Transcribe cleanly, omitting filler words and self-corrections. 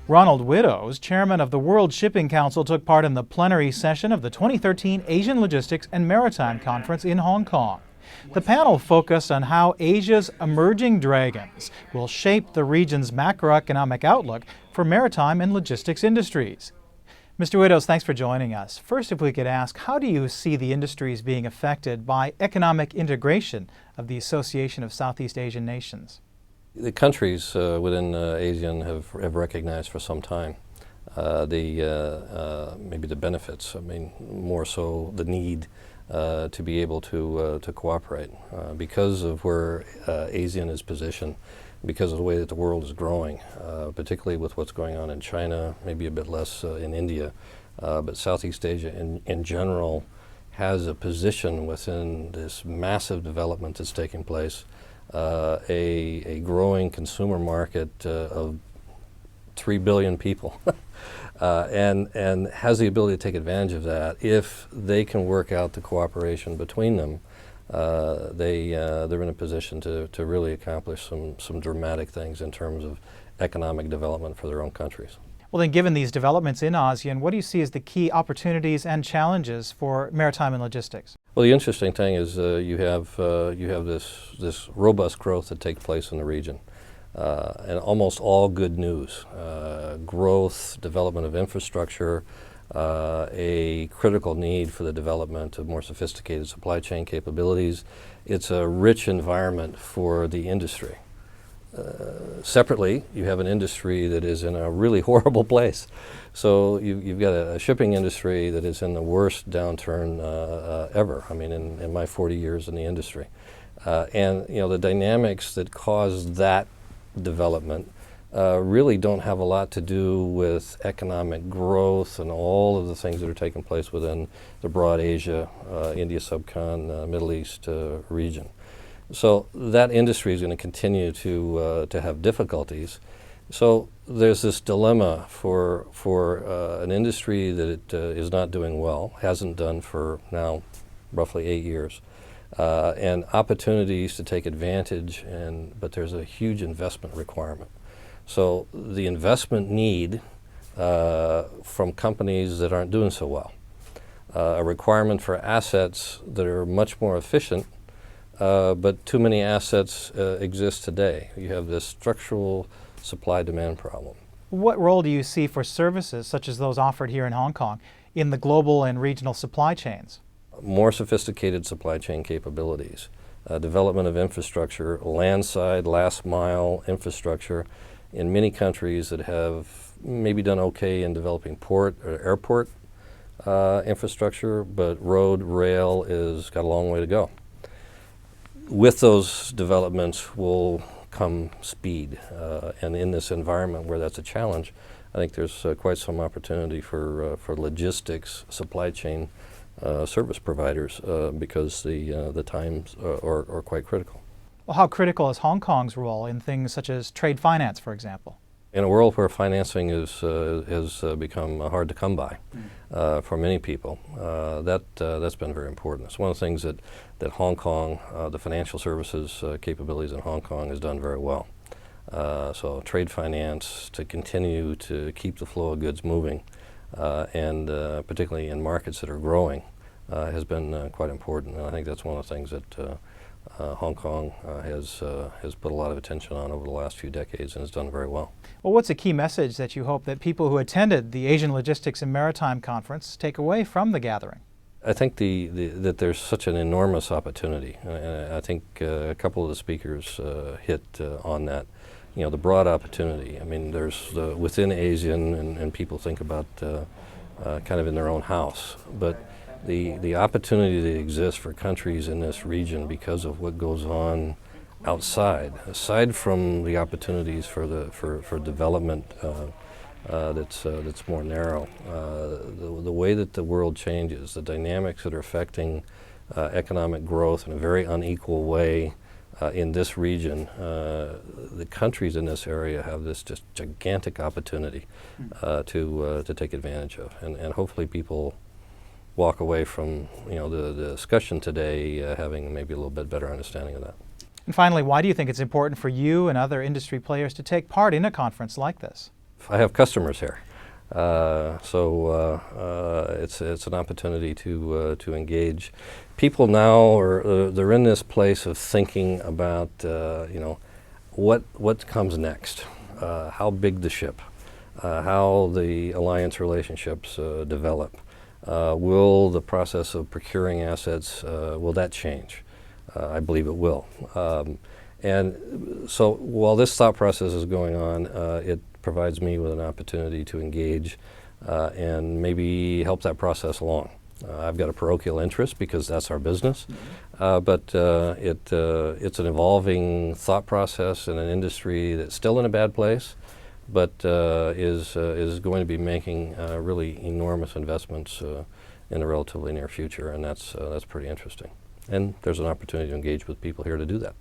Ronald Widdows, chairman of the World Shipping Council, took part in the plenary session of the 2013 Asian Logistics and Maritime Conference in Hong Kong. The panel focused on how Asia's emerging dragons will shape the region's macroeconomic outlook for maritime and logistics industries. Mr. Widdows, thanks for joining us. First, if we could ask, how do you see the industries being affected by economic integration of the Association of Southeast Asian Nations? The countries within ASEAN have recognized for some time maybe the benefits. I mean, more so the need to be able to cooperate because of where ASEAN is positioned, because of the way that the world is growing, particularly with what's going on in China, maybe a bit less in India, but Southeast Asia in general has a position within this massive development that's taking place. A growing consumer market of 3 billion people and has the ability to take advantage of that. If they can work out the cooperation between them, they're in a position to really accomplish some dramatic things in terms of economic development for their own countries. Well, then, given these developments in ASEAN, what do you see as the key opportunities and challenges for maritime and logistics? Well, the interesting thing is you have this robust growth that takes place in the region, and almost all good news. Growth, development of infrastructure, a critical need for the development of more sophisticated supply chain capabilities. It's a rich environment for the industry. Separately, you have an industry that is in a really horrible place. So you've got a shipping industry that is in the worst downturn ever. I mean, in my 40 years in the industry. And the dynamics that caused that development really don't have a lot to do with economic growth and all of the things that are taking place within the broad Asia, India subcon, Middle East region. So that industry is going to continue to have difficulties. So there's this dilemma for an industry that it is not doing well, hasn't done for now roughly 8 years, and opportunities to take advantage, but there's a huge investment requirement. So the investment need from companies that aren't doing so well, a requirement for assets that are much more efficient, but too many assets exist today. You have this structural supply-demand problem. What role do you see for services such as those offered here in Hong Kong in the global and regional supply chains? More sophisticated supply chain capabilities, development of infrastructure, landside, last-mile infrastructure in many countries that have maybe done okay in developing port or airport infrastructure, but road, rail has got a long way to go. With those developments will come speed, and in this environment where that's a challenge, I think there's quite some opportunity for logistics, supply chain service providers because the times are quite critical. Well, how critical is Hong Kong's role in things such as trade finance, for example? In a world where financing has become hard to come by for many people, that's been very important. It's one of the things that Hong Kong, the financial services capabilities in Hong Kong has done very well. So trade finance to continue to keep the flow of goods moving, and particularly in markets that are growing, has been quite important. And I think that's one of the things that Hong Kong has put a lot of attention on over the last few decades and has done very well. Well, what's a key message that you hope that people who attended the Asian Logistics and Maritime Conference take away from the gathering? I think that there's such an enormous opportunity. I think a couple of the speakers hit on that. The broad opportunity. I mean, there's within ASEAN, and people think about kind of in their own house, but the opportunity that exists for countries in this region because of what goes on outside, aside from the opportunities for development that's more narrow, the way that the world changes, the dynamics that are affecting economic growth in a very unequal way in this region, the countries in this area have this just gigantic opportunity to take advantage of, and hopefully people walk away from the discussion today having maybe a little bit better understanding of that. And finally, why do you think it's important for you and other industry players to take part in a conference like this? I have customers here. So it's an opportunity to engage. People now they're in this place of thinking about what comes next, how big the ship, how the alliance relationships develop. Will the process of procuring assets will that change? I believe it will. And so while this thought process is going on, it provides me with an opportunity to engage and maybe help that process along. I've got a parochial interest because that's our business, but it's an evolving thought process in an industry that's still in a bad place, but is going to be making really enormous investments in the relatively near future, and that's pretty interesting. And there's an opportunity to engage with people here to do that.